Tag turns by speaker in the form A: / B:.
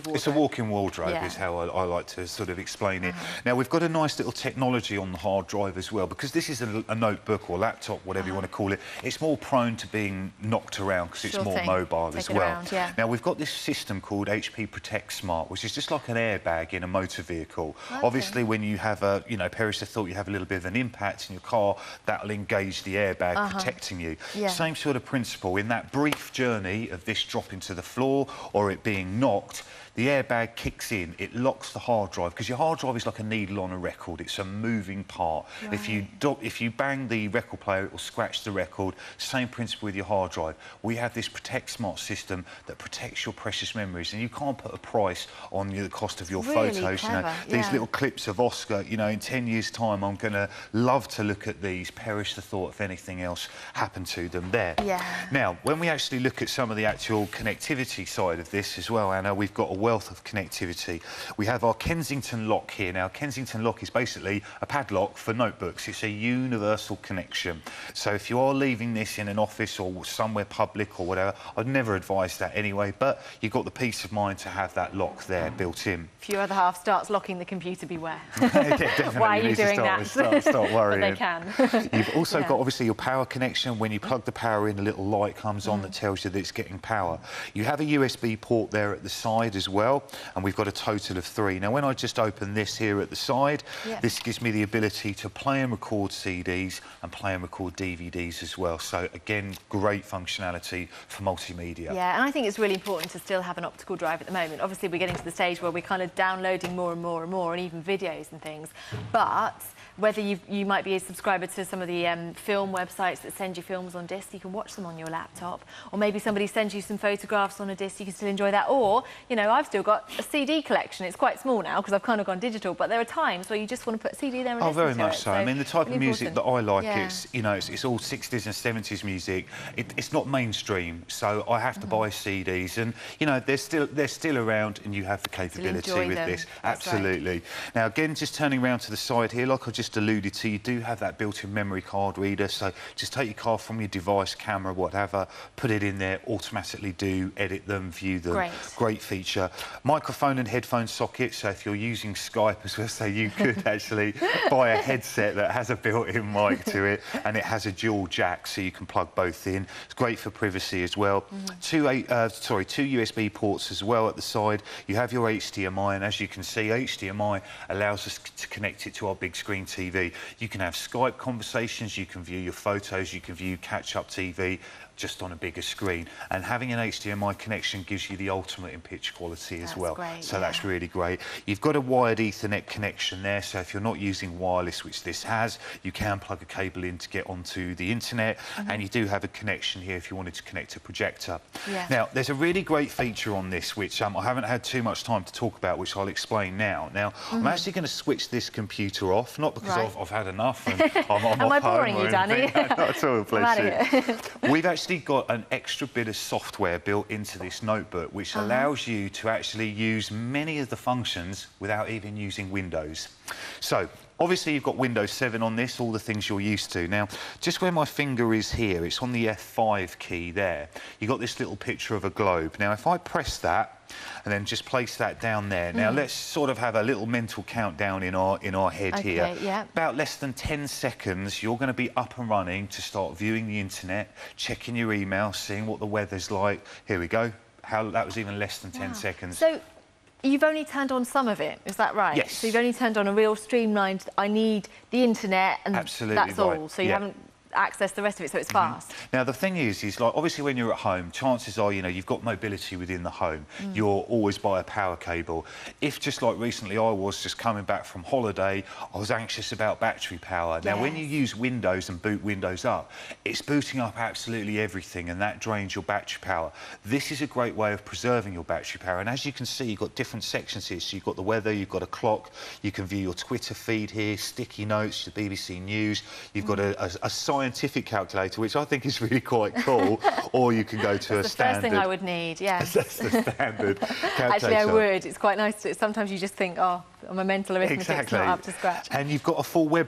A: of wardrobe.
B: It's a walk-in wardrobe,
A: Yeah.
B: is how I like to sort of explain it. Now, we've got a nice little technology on the hard drive as well, because this is a notebook or laptop, whatever you want to call it. It's more prone to being knocked around because it's more mobile as well.
A: Around, yeah.
B: Now, we've got this system called HP Protect Smart, which is just like an airbag in a motor vehicle.
A: Okay.
B: Obviously, when you have a, you know, perish the thought you have a little bit of an impact in your car, that'll engage the airbag, protecting you.
A: Yeah.
B: Same sort of principle. In that brief journey of this dropping to the floor or it being knocked, the airbag kicks in, it locks the hard drive, because your hard drive is like a needle on a record. It's a moving part.
A: Right.
B: If you bang the record player, it will scratch the record. Same principle with your hard drive. We have this Protect Smart system that protects your precious memories, and you can't put a price on the cost of your
A: Really
B: photos.
A: clever,
B: you know, these little clips of Oscar. You know, in 10 years' time, I'm going to love to look at these. Perish the thought if anything else happened to them there.
A: Yeah.
B: Now, when we actually look at some of the actual connectivity side of this as well, Anna, we've got a wealth of connectivity. We have our Kensington lock here. Now, Kensington lock is basically a padlock for notebooks. It's a universal connection. So if you are leaving this in an office or somewhere public or whatever, I'd never advise that anyway, but you've got the peace of mind to have that lock there built in.
A: If your other half starts locking the computer, beware.
B: Yeah, definitely.
A: Why are you
B: need to
A: doing that?
B: Start worrying.
A: But they can.
B: You've also got, obviously, your power connection. When you plug the power in, a little light comes on that tells you that it's getting power. You have a USB port there at the side as well, and we've got a total of 3. Now, when I just open this here at the side, this gives me the ability to play and record CDs and play and record DVDs as well. So, again, great functionality for multimedia.
A: Yeah, and I think it's really important to still have an optical drive at the moment. Obviously, we're getting to the stage where we're kind of downloading more and more and more, and even videos and things. But whether you might be a subscriber to some of the film websites that send you films on disc, you can watch them on your laptop. Or maybe somebody sends you some photographs on a disc, you can still enjoy that. Or, you know, I've still got a CD collection. It's quite small now because I've kind of gone digital, but there are times where you just want to put a CD there and listen to it.
B: Oh, very much so. I mean, the type of music that I like,
A: yeah.
B: it's, you know, it's all 60s and 70s music. It's not mainstream, so I have to buy CDs, and, you know, they're still around, and you have the capability with this.
A: That's
B: absolutely.
A: Right.
B: Now, again, just turning around to the side here, like I just alluded to, you do have that built-in memory card reader, so just take your card from your device, camera, whatever, put it in there, automatically edit them, view them. Great feature. Microphone and headphone socket, so if you're using Skype, as well, so you could actually buy a headset that has a built-in mic to it, and it has a dual jack, so you can plug both in. It's great for privacy as well. Two USB ports as well at the side. You have your HDMI, and as you can see, HDMI allows us to connect it to our big screen TV. You can have Skype conversations, you can view your photos, you can view catch-up TV just on a bigger screen. And having an HDMI connection gives you the ultimate in pitch quality as well. So that's really great. You've got a wired Ethernet connection there, so if you're not using wireless, which this has, you can plug a cable in to get onto the internet, and you do have a connection here if you wanted to connect a projector. Now, there's a really great feature on this, which I haven't had too much time to talk about, which I'll explain now. Now, I'm actually going to switch this computer off, not because I've had enough and I'm
A: Am I boring you, Danny?
B: Not at all, bless
A: you.
B: We've actually got an extra bit of software built into this notebook, which allows you to actually use many of the functions without even using Windows. So, obviously, you've got Windows 7 on this, all the things you're used to. Now, just where my finger is here, it's on the F5 key there. You've got this little picture of a globe. Now, if I press that, and then just place that down there. Now, let's sort of have a little mental countdown in our head here. About less than 10 seconds, you're going to be up and running to start viewing the internet, checking your email, seeing what the weather's like. Here we go. That was even less than 10 seconds.
A: So, you've only turned on some of it, is that right?
B: Yes.
A: So you've only turned on a real streamlined, I need the internet, and that's all. So you haven't access the rest of it, so it's fast.
B: Now, the thing is like, obviously, when you're at home, chances are, you know, you've got mobility within the home. You're always by a power cable. If, just like recently I was just coming back from holiday, I was anxious about battery power. Now, when you use Windows and boot Windows up, it's booting up absolutely everything, and that drains your battery power. This is a great way of preserving your battery power, and as you can see, you've got different sections here. So you've got the weather, you've got a clock, you can view your Twitter feed here, sticky notes, the BBC News, you've got a scientific calculator, which I think is really quite cool, or you can go to a standard...
A: That's the first thing I would need, yes.
B: That's the standard calculator.
A: Actually, I would. It's quite nice to... Sometimes you just think, oh, I'm a mental arithmetic, it's not up to scratch.
B: And you've got a full web